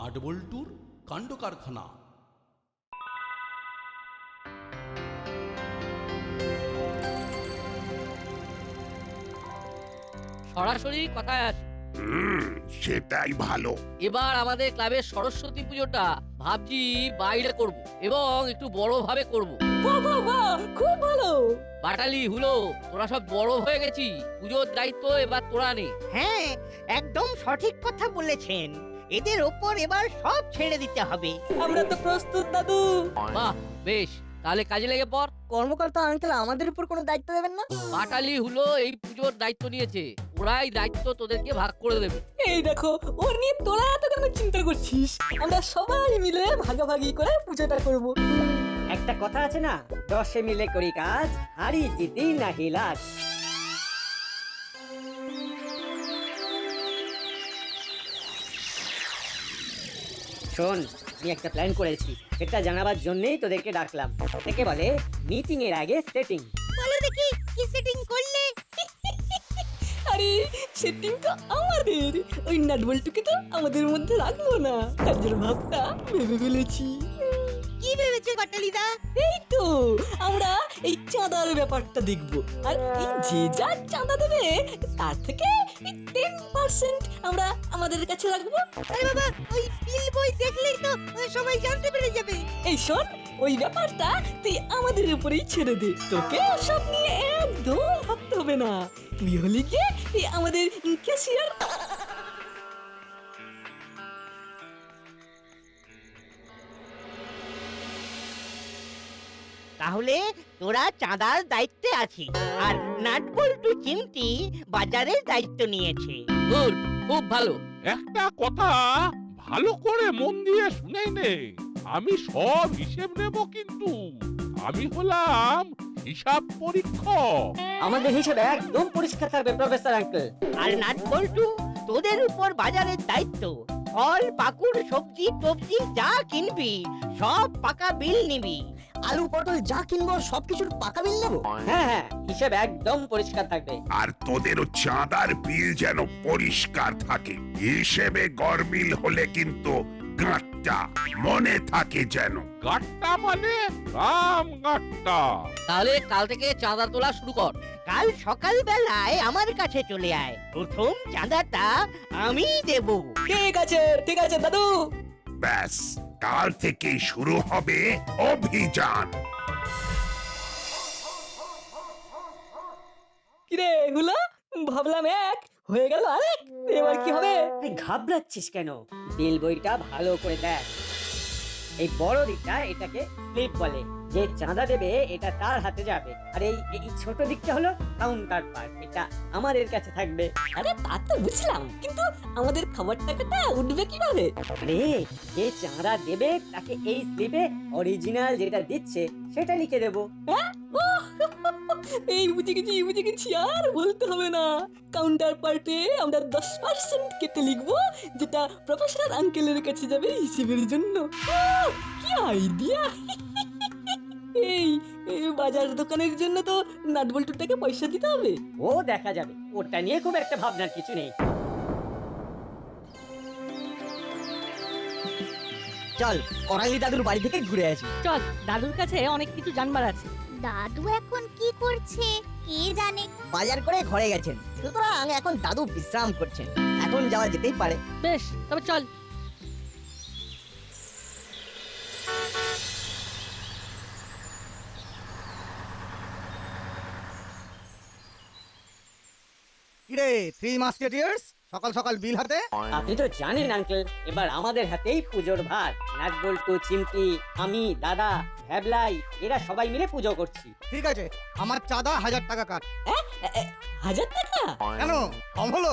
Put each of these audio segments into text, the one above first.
নাটবল্টুর কাণ্ড কারখানা। সরাসরি কথায় আসি, সেটাই ভালো। এবার আমাদের ক্লাবের সরস্বতী পুজোটা ভাবছি বাইরে করব এবং একটু বড় ভাবে করব। খুব ভালো। বাটালি হুলো তোরা সব বড় হয়ে গেছি, পুজোর দায়িত্ব এবার তোরা নে। হ্যাঁ, একদম সঠিক কথা বলেছেন। এদের ওপর এবার সব ছেড়ে দিতে হবে। আমরা তো প্রস্তুত দাদু। বাহ বেশ, তাহলে কাজে লেগে পড়। কর্মকর্তা আঙ্কেল আমাদের উপর কোনো দায়িত্ব দেবেন না? বাটালি হুলো এই পুজোর দায়িত্ব নিয়েছে, ওরাই দায়িত্ব তোদেরকে ভাগ করে দেবে। এই দেখো, ওর নিয়ে তোরা এত কেন চিন্তা করছিস? আমরা সবাই মিলে ভাগাভাগি করে পুজোটা করব। একটা কথা আছে না, 10 মিলে করি কাজ, হারি জিতি নাহি লাজ। শোন, আমি একটা প্ল্যান করেছি, এটা জানাবার জন্যই তোদেরকে ডাকলাম। একে বলে মিটিং এর আগে সেটিং। বলো দেখি কি সেটিং করলে? আরে সেটিং তো আমাদের, ওই নাটবল্টুকে তো আমাদের মধ্যে রাখবো না। কাজের ভাবটা ভেবে ফেলেছি। কি ভেবেছো বাটালিদা? এই তো আমরা এই চাঁদার ব্যাপারটা দেখব, আর এই যে যা চাঁদা দেবে তার থেকে 10% আমরা আমাদের কাছে রাখবো। আরে বাবা, ওই বিল বই দেখলেই তো সবাই জানতে পেরে যাবে। এই শোন, ওই ব্যাপারটা তুই আমাদের উপরেই ছেড়ে দে, তোকে ওসব নিয়ে একদম ভাবতে হবে না। তুই হলি গিয়ে এই আমাদের ক্যাশিয়ার। তাহলে তোরা চাঁদার দায়িত্বে আছিস, আর নাটবল্টু চিমটি বাজারের দায়িত্ব নিয়েছে। গুড, খুব ভালো। একটা কথা ভালো করে মন দিয়ে শুনে নে, আমি সব হিসেব নেব, কিন্তু আমি হলাম হিসাব পরীক্ষক। আমাদের হিসেবে একদম পরিষ্কার থাকবে প্রফেসর আঙ্কেল। আর নাটবল্টু, তোদের উপর বাজারের দায়িত্ব। ফল পাকুড় সবজি টবজি যা কিনবি সব পাকা বিল নিবি। আলু পটল যা কিনবো সবকিছুর পাকা বিল নেবো। হ্যাঁ হ্যাঁ, হিসেব একদম পরিষ্কার থাকবে। আর তোদেরও চাঁদার বিল যেন পরিষ্কার থাকে। হিসেবে গরমিল হলে কিন্তু গাঁটটা মনে থাকে যেন। গাঁটটা মানে রাম গাঁটটা। তাহলে কাল থেকে চাঁদা তোলা শুরু কর। কাল সকাল বেলায় আমার কাছে চলে আয়, প্রথম চাঁদাটা আমি দেব। ঠিক আছে দাদু। ব্যাস, কাল থেকেই শুরু হবে অভিযান। কিরে হুলা, ভাবলাম এক, হয়ে গেল আরেক। এবার কি হবে? তুই ঘাবড়াচ্ছিস কেন? বিল বইটা ভালো করে দেখ। এই বড় দিকটা এটাকে স্লিপ বলে, যে চাঁদা দেবে এটা তার হাতে যাবে। আর এই এই ছোট দিকটা হলো কাউন্টার পার্ট, এটা আমাদের কাছে থাকবে। আরে তা তো বুঝলাম, কিন্তু আমাদের খাবার টাকাটা উঠবে কিভাবে? আরে যে চাঁদা দেবে তাকে এই স্লিপে অরিজিনাল যেটা দিচ্ছে সেটা লিখে দেবো। এই বুঝে গেছি, আর বলতে হবে না। কাউন্টার পার্টে আমরা 10% কেটে লিখবো, যেটা প্রফেসর আঙ্কেলের কাছে যাবে হিসেবের জন্য। কি আইডিয়া! এই বাজার দোকানের জন্য তো নাটবল্টুটাকে পয়সা দিতে হবে। ও দেখা যাবে, ওটা নিয়ে খুব একটা ভাবনার কিছু নেই। চল করালি দাদুর বাড়ি থেকে ঘুরে আসি। চল, দাদুর কাছে অনেক কিছু জানবার আছে। দাদু এখন কি করছে কে জানে। বাজার করে ঘরে গেছেন, সুতরাং এখন দাদু বিশ্রাম করছেন। এখন যাওয়া যেতেই পারে। বেশ, তবে চল। কিরে থ্রি মাস্কেটিয়ার্স, সকাল সকাল বিল হাতে? আপনি তো জানেন আঙ্কেল, এবার আমাদের হাতেই পুজোর ভার। নাটবল্টু, চিমটি, আমি, দাদা, ভ্যাবলাই, এরা সবাই মিলে পুজো করছি। ঠিক আছে, আমার চাঁদা 1000 টাকা কাট। 1000 টাকা? কেন, কম হলো?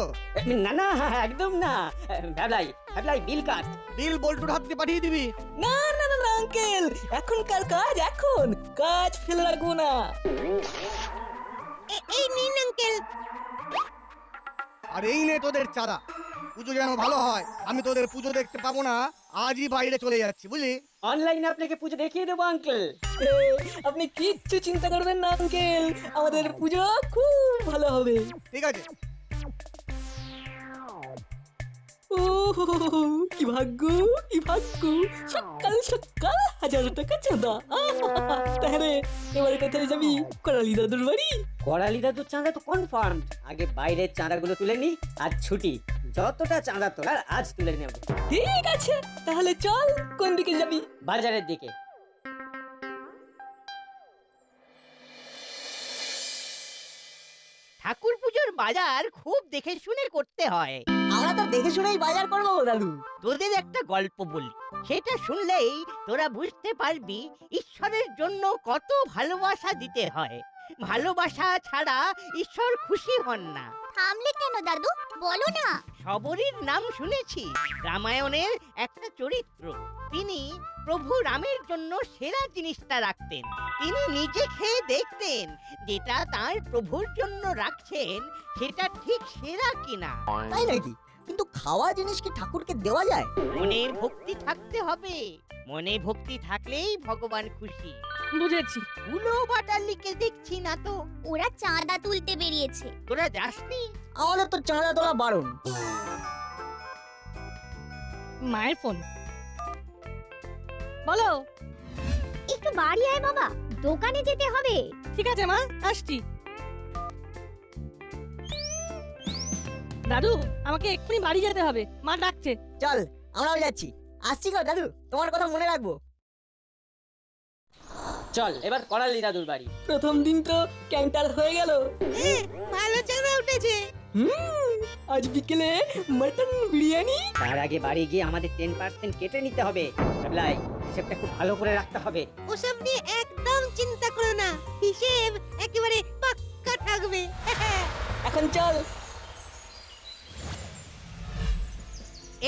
না না, একদম না। ভ্যাবলাই, ভ্যাবলাই বিল কাট। বিল বল্টুর হাত দিয়ে পাঠিয়ে দিবি। না আঙ্কেল, এখনকার কাজ এখন, কাজ ফেলে রাখবো না। এই নিন আঙ্কেল। আর এই নে তোদের চাঁদা। পুজো যেন ভালো হয়, আমি তোদের পুজো দেখতে পাবো না, আজই বাইরে চলে যাচ্ছি, বুঝলি? অনলাইনে আপনাকে পুজো দেখিয়ে দেবো আঙ্কেল। আপনি কিচ্ছু চিন্তা করবেন না আঙ্কেল, আমাদের পুজো খুব ভালো হবে। ঠিক আছে। ও কি ভাগ্য, কি ভাগ্য, সকাল সকাল 1000 টাকা চাঁদা। তাহলে এবারে কোথায় যাবি? করালি দাদুর বাড়ি? করালি দাদুর চাঁদা তো কনফার্ম। আগে বাইরের চাঁদাগুলো তুলে নি, আর ছুটি। যতটা চাঁদা তোলার আজ তুলে নেব। ঠিক আছে, তাহলে চল। কোন দিকে যাবি? বাজারের দিকে। ঠাকুর পুজোর বাজার খুব দেখে শুনে করতে হয়। আমরা তো দেখে শুনেই বাজার করবো দাদু। তোদের একটা গল্প বলি, সেটা শুনলেই তোরা বুঝতে পারবি ঈশ্বরের জন্য কত ভালোবাসা দিতে হয়। ভালোবাসা ছাড়া ঈশ্বর খুশি হন না। থামলে কেন দাদু, বলো না। সবরীর নাম শুনেছি, রামায়ণের একটা চরিত্র। তিনি প্রভু রামের জন্য সেরা জিনিসটা রাখতেন। তিনি নিজে খেয়ে দেখতেন যেটা তার প্রভুর জন্য রাখছেন সেটা ঠিক সেরা কিনা। তাই নাকি? কিন্তু খাওয়া জিনিস কি ঠাকুরকে দেওয়া যায়? মনে ভক্তি থাকতে হবে। মনে ভক্তি থাকলেই ভগবান খুশি। বুঝেছি। উলো বাটালিকে দেখছি না তো। ওরা চাঁদা তুলতে বেরিয়েছে। তোরা যাসনি? আমাদের তো চাঁদা তোলা বারণ। মায়ের ফোন। বলো। একটু বাড়ি আয় বাবা, দোকানে যেতে হবে। ঠিক আছে মা, আসছি। দাদু, আমাকে এক্ষুনি বাড়ি যেতে হবে, মা ডাকছে। চল, আমরাও যাচ্ছি। আসছি গো দাদু, তোমার কথা মনে রাখবো। চল এবার করালি দাদুর বাড়ি। প্রথম দিন তো ক্যান্টার হয়ে গেল। ভালো চাঁদা উঠেছে। আজ বিকেলে মটন বিরিয়ানি। তার আগে বাড়ি গিয়ে আমাদের 10% কেটে নিতে হবে। সাবলাই, হিসেবটা খুব ভালো করে রাখতে হবে। ওসব নিয়ে একদম চিন্তা করো না, হিসেব একেবারে পাক্কা থাকবে। এখন চল।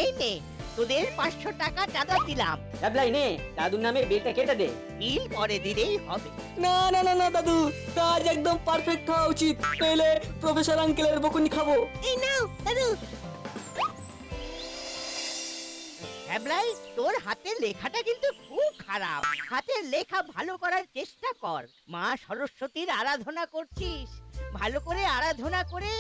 এই নে, তোদের 500 টাকা চাঁদা দিলাম। সাবলাই নে, দাদুর নামে বিলটা কেটে দে। বিল পরে দিলেই হবে। না না না না দাদু, কাজ একদম পারফেক্ট হওয়া উচিত, নইলে প্রফেসর আঙ্কেলের বকুনি খাবো। এই নাও দাদু। হ্যাবলাই, তোর হাতের লেখাটা কিন্তু খুব খারাপ। হাতের লেখা ভালো করার চেষ্টা কর। মা সরস্বতীর আরাধনা করছিস, ভালো করে আরাধনা করে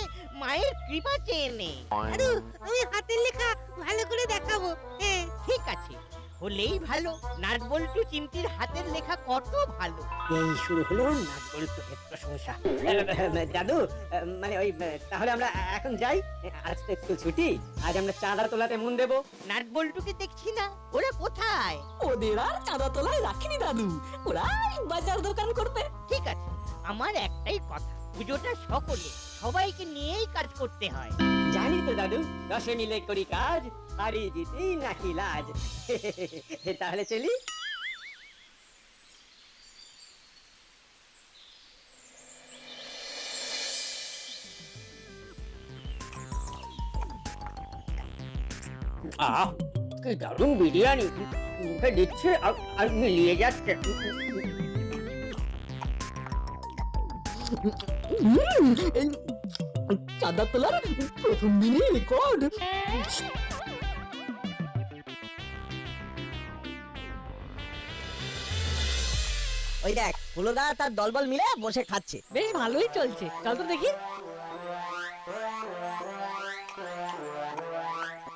মায়ের কৃপা চেয়ে নে। দাদু, আমি হাতের লেখা ভালো করে দেখাবো। হ্যাঁ ঠিক আছে, হলেই ভালো। নাটবল্টু চিমটির হাতের লেখা কত ভালো। এই শুরু হলো নাটবল্টুর প্রশংসা। দাদু, মানে ওই তাহলে আমরা এখন যাই। আজ তো স্কুল ছুটি, আজ আমরা চাঁদা তোলাতে মন দেবো। নাটবল্টুকে দেখছি না, ওরা কোথায়? ওদের আর চাঁদা তোলায় রাখিনি দাদু, ওরা বাজার দোকান করবে। ঠিক আছে, আমার একটাই কথা, পুজোটা সকলে সবাইকে নিয়েই কাজ করতে হয়। জানি তো দাদু, 10 মিলে করি কাজ, হারি জিতি নাকি লাজ। তাহলে চলি। আহ, কি দারুণ বিরিয়ানি! মুখে দিচ্ছে আর মিলিয়ে যাচ্ছে। এই চাঁদা তোলার প্রথম দিনই রেকর্ড। ওই দেখ, ফুলদা তার দলবল মিলে বসে খাচ্ছে। বেশ ভালোই চলছে, চল তো দেখি।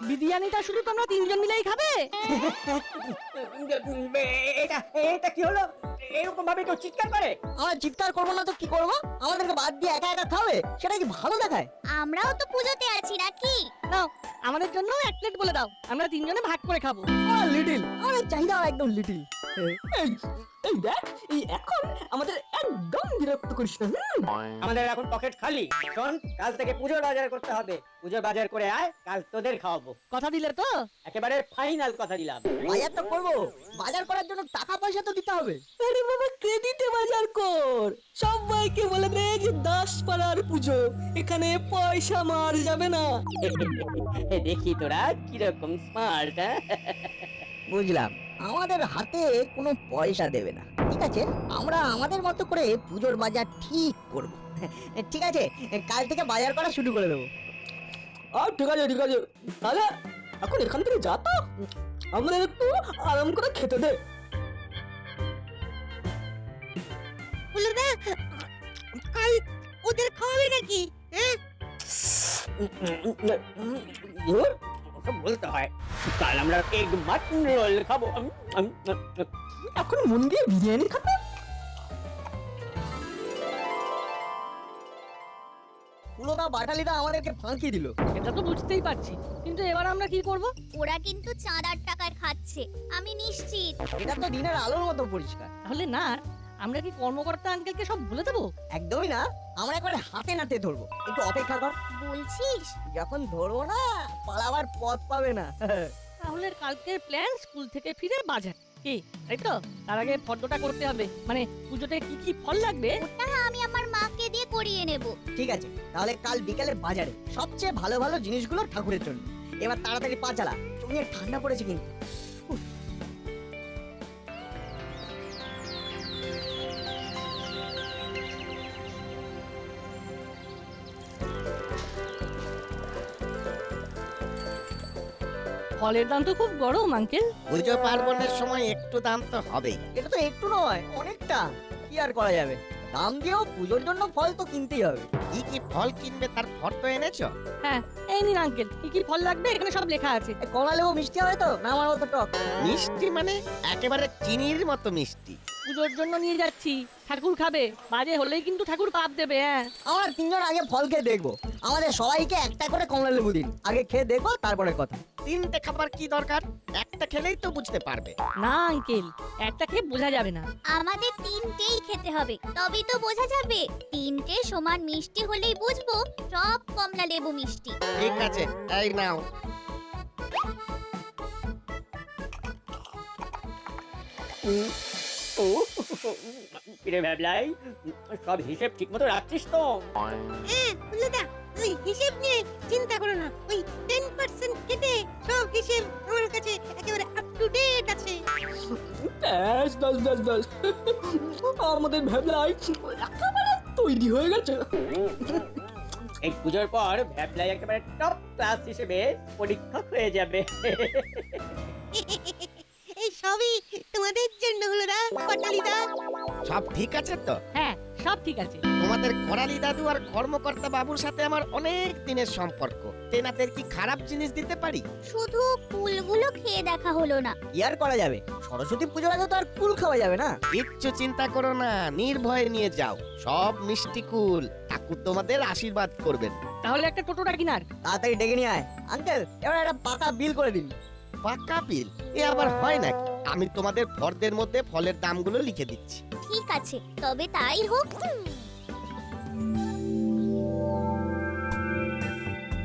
বিরিয়ানিটা শুধু তোমরা 3 জন মিলেই খাবে? এটা এটা কি হলো? এরকম ভাবে কেউ চিৎকার করে? আমরা চিৎকার করবো না তো কি করবো? আমাদেরকে বাদ দিয়ে একা একা খাবে, সেটা কি ভালো দেখায়? আমরাও তো পুজোতে আছি নাকি? নাও, আমাদের জন্য 1 প্লেট বলে দাও, আমরা 3 জনে ভাগ করে খাবো। লিটিল, আমাদের চাহিদা একদম লিটিল। এই দেখ, এই এখন আমাদের একদম বিরক্ত করিস না। আমাদের এখন পকেট খালি। শোন, কাল থেকে পুজোর বাজার করতে হবে। পুজোর বাজার করে আয়, কাল তোদের খাওয়াবো। কথা দিলে তো? একেবারে ফাইনাল কথা দিলাম। বাজার তো করবো, বাজার করার জন্য টাকা পয়সা তো দিতে হবে। আরে বাবা, ক্রেডিটে বাজার কর। সবাইকে বলে দে যে 10 পাড়ার পুজো, এখানে পয়সা মার যাবে না। দেখি তোরা কিরকম স্মার্ট। বুঝলাম, আমাদের হাতে কোনো পয়সা দেবে না। ঠিক আছে, আমরা আমাদের মতো করে পুজোর বাজার ঠিক করব। ঠিক আছে, কাল থেকে বাজার করা শুরু করে দেবো। ঠিক আছে ঠিক আছে, তাহলে এখন এখান থেকে যা তো, আমাদের একটু আরাম করে খেতে দে। কাল ওদের খাওয়াবে নাকি? তো বলতে হয়। কাল আমরা এগ মাটন রোল খাবো। এখন মন দিয়ে বিরিয়ানি খাবে। পুরোটা বাটালিটা আমাদেরকে ফাঁকি দিল। এটা তো বুঝতেই পারছি, কিন্তু এবার আমরা কি করব? ওরা কিন্তু চাঁদার টাকায় খাচ্ছে আমি নিশ্চিত। এটা তো দিনের আলোর মতো পরিষ্কার। তাহলে না, আমরা কি কর্মকর্তা আঙ্কেলকে সব বলে দেবো? একদমই না, আমরা একবার হাতে নাতে ধরবো। একটু অপেক্ষা কর, বলছিস? যখন ধরবো না পালাবার পথ পাবে না। তাহলে কালকের প্ল্যান স্কুল থেকে ফিরে বাজার, কি তাই তো? তার আগে ফর্দটা করতে হবে, মানে পুজোতে কি কি ফল লাগবে। ওটা আমি আমার মাকে দিয়ে করিয়ে নেব। ঠিক আছে, তাহলে কাল বিকালে বাজারে সবচেয়ে ভালো ভালো জিনিসগুলো ঠাকুরের জন্য। এবার তাড়াতাড়ি পা চালা, চোখে ঠান্ডা পড়েছে কিন্তু। ফলের দাম তো খুব গরম আঙ্কেল। পুজো পার্বণের সময় একটু দাম তো হবেই। এটা তো একটু নয়, অনেকটা। কি আর করা যাবে, দাম দিয়েও পুজোর জন্য ফল তো কিনতেই হবে। কি কি ফল কিনবে তার ফর্দ এনেছো? হ্যাঁ, এই নিন আঙ্কেল, কি কি ফল লাগবে এখানে সব লেখা আছে। এই কমলা লেবু মিষ্টি হবে তো, না আমার মতো টক? মিষ্টি মানে একেবারে চিনির মতো মিষ্টি। পুজোর জন্য নিয়ে যাচ্ছি, ঠাকুর খাবে, বাজে হলেই কিন্তু ঠাকুর পাপ দেবে। হ্যাঁ, আমরা তিনজন আগে ফল খেয়ে দেখবো। আমাদের সবাইকে একটা করে কমলা লেবু দিন, আগে খেয়ে দেখবো তারপরে কথা। তিনটে খাবার কি দরকার? একটা খেলেই তো বুঝতে পারবে। না আঙ্কেল, একটা খেয়ে বোঝা যাবে না। আমাদের তিনটেই খেতে হবে, তবেই তো বোঝা যাবে। তিনটে সমান মিষ্টি হলেই বুঝবো সব কমলা লেবু মিষ্টি। ঠিক আছে, এই নাও। ও কিরে ভ্যাবলাই, সব হিসেব ঠিক মতো রাখছিস তো? ওই হিসেব নিয়ে চিন্তা করো না, ওই 10% কেটে সব হিসেব আমার কাছে একেবারে আপ টু ডেট আছে। ব্যাস ব্যাস ব্যাস ব্যাস, আমাদের ভেবলাই একেবারে তৈরি হয়ে গেছে। এই পুজোর পর ভ্যাবলাই একেবারে টপ ক্লাস হিসেবে পরীক্ষক হয়ে যাবে। এই সবই তোমাদের জন্য হলো না পাটালিদা। সব ঠিক আছে তো? হ্যাঁ, সব ঠিক আছে। তোমাদের করালি দাদু আর কর্মকর্তা বাবুর সাথে আমার অনেক দিনের সম্পর্ক। তেনাদের কি খারাপ জিনিস দিতে পারি? শুধু ফুলগুলো খেয়ে দেখা হলো না। কি আর করা যাবে, সরস্বতী পুজোর আগে তো আর কুল খাওয়া যাবে না। কিচ্ছু চিন্তা করো না, নির্ভয়ে নিয়ে যাও। সব মিষ্টি কুল ঠাকুর তোমাদের আশীর্বাদ করবেন। তাহলে একটা টোটোটা কিনার। তাড়াতাড়ি ডেকে নিয়ে আয়। আঙ্কেল, এবার একটা পাকা বিল করে দিন। পাকা বিল? এ আবার হয় নাকি? আমি তোমাদের ফর্দের মধ্যে ফলের দামগুলো লিখে দিচ্ছি। ঠিক আছে, তবে তাই হোক।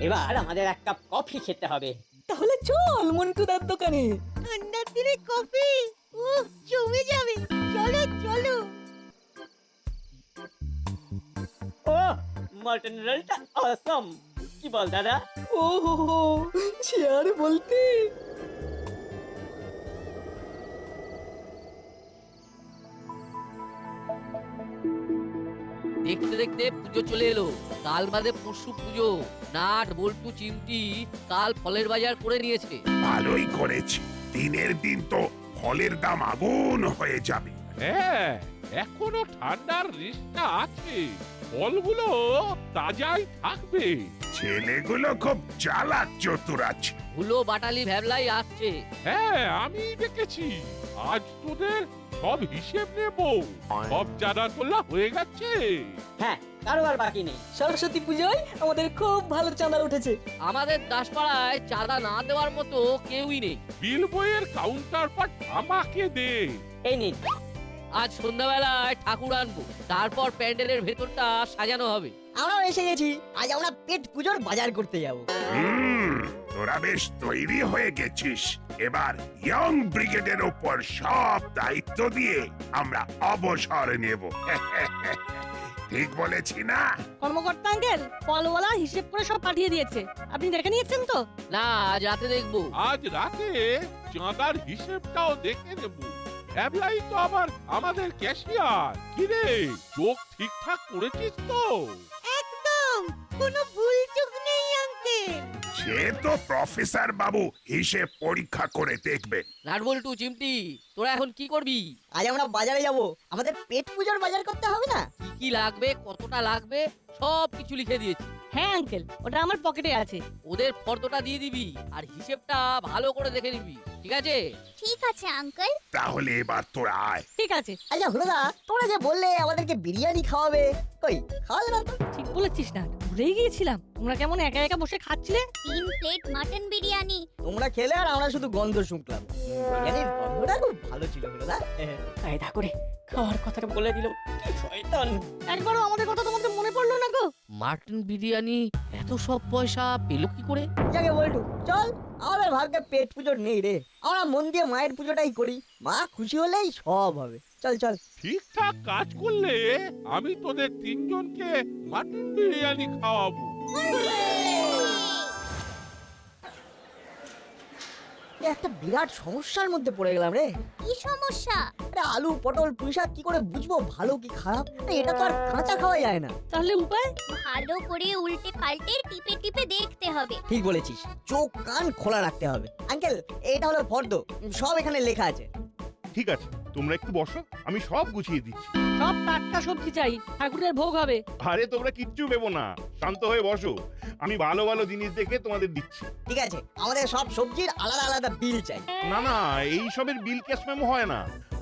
এবার আমাদের এক কাপ কফি খেতে হবে। তাহলে চল মন্টুদার দোকানে। ঠান্ডার দিনে কফি, উহ জমে যাবে। চলো চলো। ও মাটন রোলটা অসম, কি বল দাদা? ও হো হো, সে আর বলতে। দেখতে দেখতে পুজো চলে এলো। কাল বাদে পরশু পুজো। নাট বল্টু চিমটি কাল ফলের বাজার করে নিয়েছে। ভালোই করেছে, দিনের দিন তো ফলের দাম আগুন হয়ে যাবে। হ্যাঁ, এখনো ঠান্ডার রেশটা আছে, ফলগুলো তাজাই থাকবে। ছেলেগুলো খুব চালাক চতুর আছে। হুলো বাটালি ভ্যাবলাই আসছে। হ্যাঁ, আমি দেখেছি। আজ তোদের সব হিসেব নেব। সব জানা তোলা হয়ে গেছে। হ্যাঁ, কারো আর বাকি নেই। সরস্বতী পুজোয় আমাদের খুব ভালো চাঁদা উঠেছে। আমাদের দাসপাড়ায় চাঁদা না দেওয়ার মতো কেউই নেই। বিল বইয়ের কাউন্টার পার্ট আমাকে দে। এই নিন। আজ সন্ধ্যাবেলায় ঠাকুর আনবো, তারপর প্যান্ডেলের ভেতরটা সাজানো হবে। আমরাও এসে গেছি, আজ আমরা পেট পুজোর বাজার করতে যাব। তোরা বেশ তৈরি হয়ে গেছিস। এবার ইয়ং ব্রিগেডের উপর সব দায়িত্ব দিয়ে আমরা অবসর নেব। ঠিক বলেছি না? কর্মকর্তা আঙ্কেল, ফলওয়ালা হিসেব করে সব পাঠিয়ে দিয়েছে, আপনি দেখে নিয়েছেন তো? না, আজ রাতে দেখবো। আজ রাতে চাঁদার হিসেবটাও দেখে নেব। ভ্যাবলাই তো আবার আমাদের ক্যাশিয়ার। কিরে, চোখ ঠিকঠাক করেছিস তো? একদম কোনো ভুল চুক নেই আঙ্কেল। সে তো প্রফেসর বাবু হিসেব পরীক্ষা করে দেখবে। নাট বল্টু চিমটি, তোরা এখন কি করবি? আজ আমরা বাজারে যাব, আমাদের পেট পুজোর বাজার করতে হবে না? কি কি লাগবে, কতটা লাগবে, সব কিছু লিখে দিয়েছি। হ্যাঁ আঙ্কেল, ওটা আমার পকেটে আছে। ওদের ফর্দটা দিয়ে দিবি আর হিসেবটা ভালো করে দেখে নিবি, ঠিক আছে? ঠিক আছে আঙ্কেল। তাহলে এবার তোরা আয়। ঠিক আছে। আচ্ছা হলোদা, তোমরা যে বললে আমাদেরকে বিরিয়ানি খাওয়াবে, কই খাওয়ালে না তো? ঠিক বলেছিস না, ভুলেই গিয়েছিলাম। তোমরা কেমন একা একা বসে খাচ্ছিলে? 3 প্লেট মাটন বিরিয়ানি। তোমরা খেলে আর আমরা শুধু গন্ধ শুনলাম। বিরিয়ানির গন্ধটা খুব ভালো ছিল হলোদা। কায়দা করে খাওয়ার কথাটা বলে দিল, কি শয়তান। একবারও আমাদের কথা তোমাদের মনে পড়লো না গো? মাটন বিরিয়ানি এত সব পয়সা পেলো কি করে? যাকে বলটু, চল, আমাদের ভাগ্যে পেট পুজো নেই রে। আমরা মন দিয়ে মায়ের পুজোটাই করি, মা খুশি হলেই সব হবে। চল চল। ঠিকঠাক কাজ করলে আমি তোদের তিনজনকে মাটন বিরিয়ানি খাওয়াবো। একটা বিরাট সমস্যার মধ্যে পড়ে গেলাম রে। কি সমস্যা? আরে আলু পটল পুঁই শাক কি করে বুঝবো ভালো কি খারাপ? এটা তো আর কাঁচা খাওয়া যায় না। তাহলে উপায়? ভালো করে উল্টে পাল্টে টিপে টিপে দেখতে হবে। ঠিক বলেছিস, চোখ কান খোলা রাখতে হবে। আঙ্কেল, এটা হলো ফর্দ, সব এখানে লেখা আছে। ঠিক আছে, তোমরা একটু বসো, আমি সব গুছিয়ে দিচ্ছি। সব টাটকা সবজি চাই, ঠাকুরের ভোগ হবে। আরে তোমরা কিচ্ছু ভেবো না, শান্ত হয়ে বসো, আমি ভালো ভালো জিনিস দেখে তোমাদের দিচ্ছি। ঠিক আছে, আমাদের সব সবজির আলাদা আলাদা বিল চাই। না না, এই সবের বিল ক্যাশ মেমো হয় না,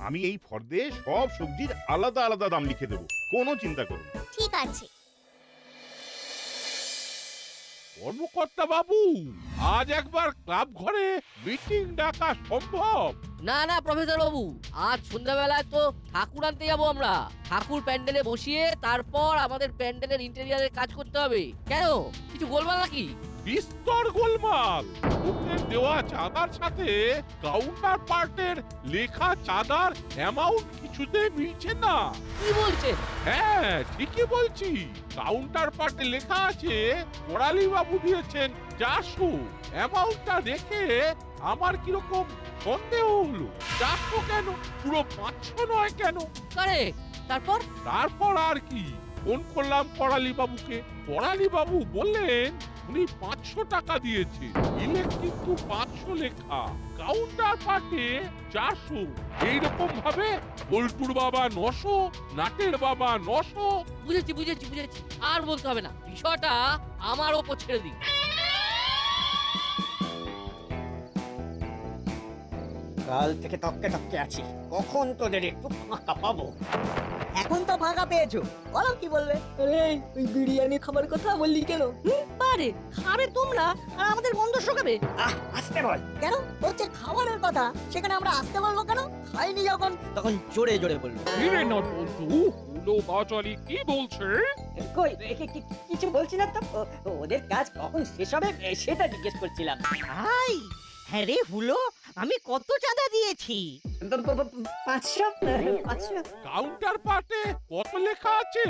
আমি এই ফর্দে সব সবজির আলাদা আলাদা দাম লিখে দেবো, কোনো চিন্তা করো না। ঠিক আছে। কর্মকর্তা বাবু, আজ একবার ক্লাব ঘরে মিটিং ডাকা সম্ভব? না না প্রফেসর বাবু, আজ সন্ধ্যাবেলায় তো ঠাকুর আনতে যাবো আমরা। ঠাকুর প্যান্ডেলে বসিয়ে তারপর আমাদের প্যান্ডেলের ইন্টেরিয়ারের কাজ করতে হবে। কেন, কিছু বলবা নাকি? বিস্তর গোলমাল। ওদের দেওয়া চাঁদার সাথে কাউন্টার পার্টের লেখা চাঁদার অ্যামাউন্ট কিছুতে মিলছে না। কি বলছেন? হ্যাঁ, ঠিকই বলছি। কাউন্টার পার্টে লেখা আছে করালি বাবু দিয়েছেন 400। অ্যামাউন্টটা দেখে আমার কিরকম সন্দেহ হলো। 400 কেন, পুরো 500 নয় কেন? কারেক্ট। তারপর? তারপর আর কি, ফোন করলাম করালি বাবুকে। করালি বাবু বললেন উনি 500 টাকা দিয়েছে, বিলে কিন্তু 500 লেখা, কাউন্টার পার্টে 400। এইরকম ভাবে বল্টুর বাবা 900, নাটের বাবা 900। বুঝেছি বুঝেছি বুঝেছি, আর বলতে হবে না, বিষয়টা আমার ওপর ছেড়ে দিন। কাল থেকে তককে তককে আছি, কখন তোদের একটু ফাঁকা পাবো। এখন তো ফাঁকা পেয়েছো, বলো কি বলবে? আরে ওই বিরিয়ানি খাবার কথা বললি কেন? পারে খাবে তোমরা আর আমাদের গন্ধ শোকাবে। আসতে বল। কেন হচ্ছে খাবারের কথা, সেখানে আমরা আসতে বলবো কেন? খাইনি যখন, তখন জোরে জোরে বলবো। কি বলছে? কই কিছু বলছি না তো, ওদের কাজ কখন শেষ হবে সেটা জিজ্ঞেস করছিলাম। হাই, হ্যাঁ রে হুলো, আমি কত চাঁদা দিয়েছি? 500। কাউন্টার পার্টে কত লেখা আছে?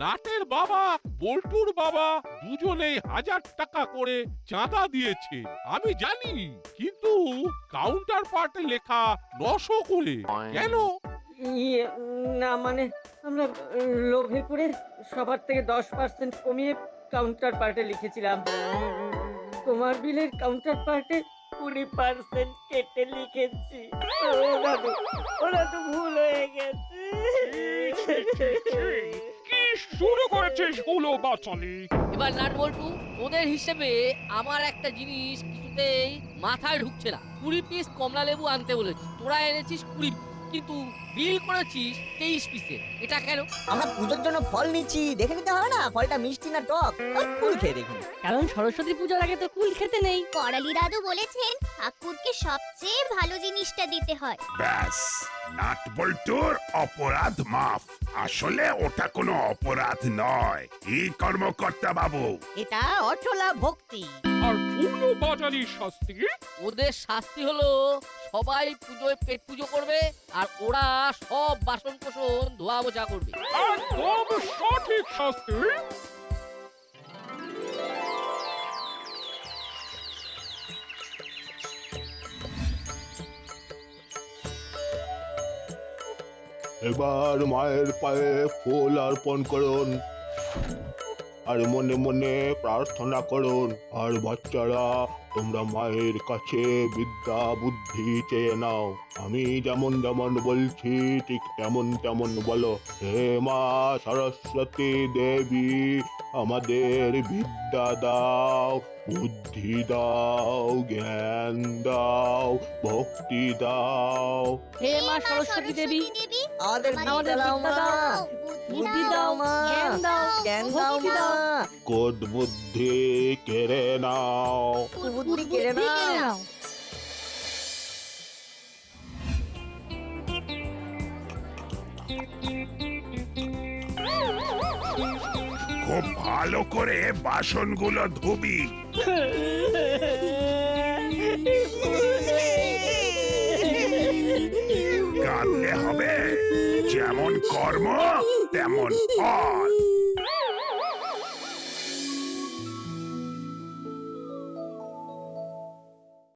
নাটের বাবা, বল্টুর বাবা দুজনেই 1000 টাকা করে চাঁদা দিয়েছে, আমি জানি, কিন্তু কাউন্টার পার্টে লেখা 900 করে কেন? না মানে আমরা লোভে পড়ে সবার থেকে 10% কমিয়ে কাউন্টার পার্টে লিখেছিলাম। তোমার বিলের কাউন্টার পার্টে 20% কেটে লিখেছি। ওরা তো ভুল হয়ে গেছে। কি শুরু করেছিস হুলো বাচালি? এবার নাট বল্টু, ওদের হিসেবে আমার একটা জিনিস কিছুতেই মাথায় ঢুকছে না। 20 পিস কমলা লেবু আনতে বলেছি, তোরা এনেছিস 20 পিস, কিন্তু বিল করেছিস 23 পিসে। এটা কেন? আমরা পুজোর জন্য ফল নিচ্ছি, দেখে নিতে হবে না ফলটা মিষ্টি না টক? ফুল খেয়ে দেখুন। কারণ সরস্বতী পূজার আগে তো কুল খেতে নেই। করালি দাদু বলেছেন ঠাকুরকে সবচেয়ে ভালো জিনিসটা দিতে হয়। ব্যাস, নাট বল্টুর অপরাধ মাফ। আসলে ওটা কোনো অপরাধ নয়। কি কর্মকর্তা বাবু? এটা অচলা ভক্তি। আর হুলো বাচালির শাস্তি? ওদের শাস্তি হলো সবাই পুজোয় পেট পুজো করবে আর ওরা সব বাসন কোসন ধোয়া মোছা করবে। একদম সঠিক শাস্তি। এবার মায়ের পায়ে ফুল অর্পণ করুন। আর মনে মনে প্রার্থনা করুন। আর বাচ্চারা, তোমরা মায়ের কাছে বিদ্যা বুদ্ধি চেয়ে নাও। আমি যেমন যেমন বলছি ঠিক তেমন তেমন বলো। হে মা সরস্বতী দেবী, আমাদের বিদ্যা দাও, বুদ্ধি দাও, জ্ঞান দাও, ভক্তি দাও। হে মা সরস্বতী দেবী, আমাদের আমাদের বিদ্যা দাও, বুদ্ধি দাও, জ্ঞান দাও, ভক্তি দাও। কোদ বুদ্ধি কেড়ে নাও। বুদ্ধি কেড়ে নাও। খুব ভালো করে বাসনগুলো ধুবি। কাঁদলে হবে, যেমন কর্ম তেমন ফল।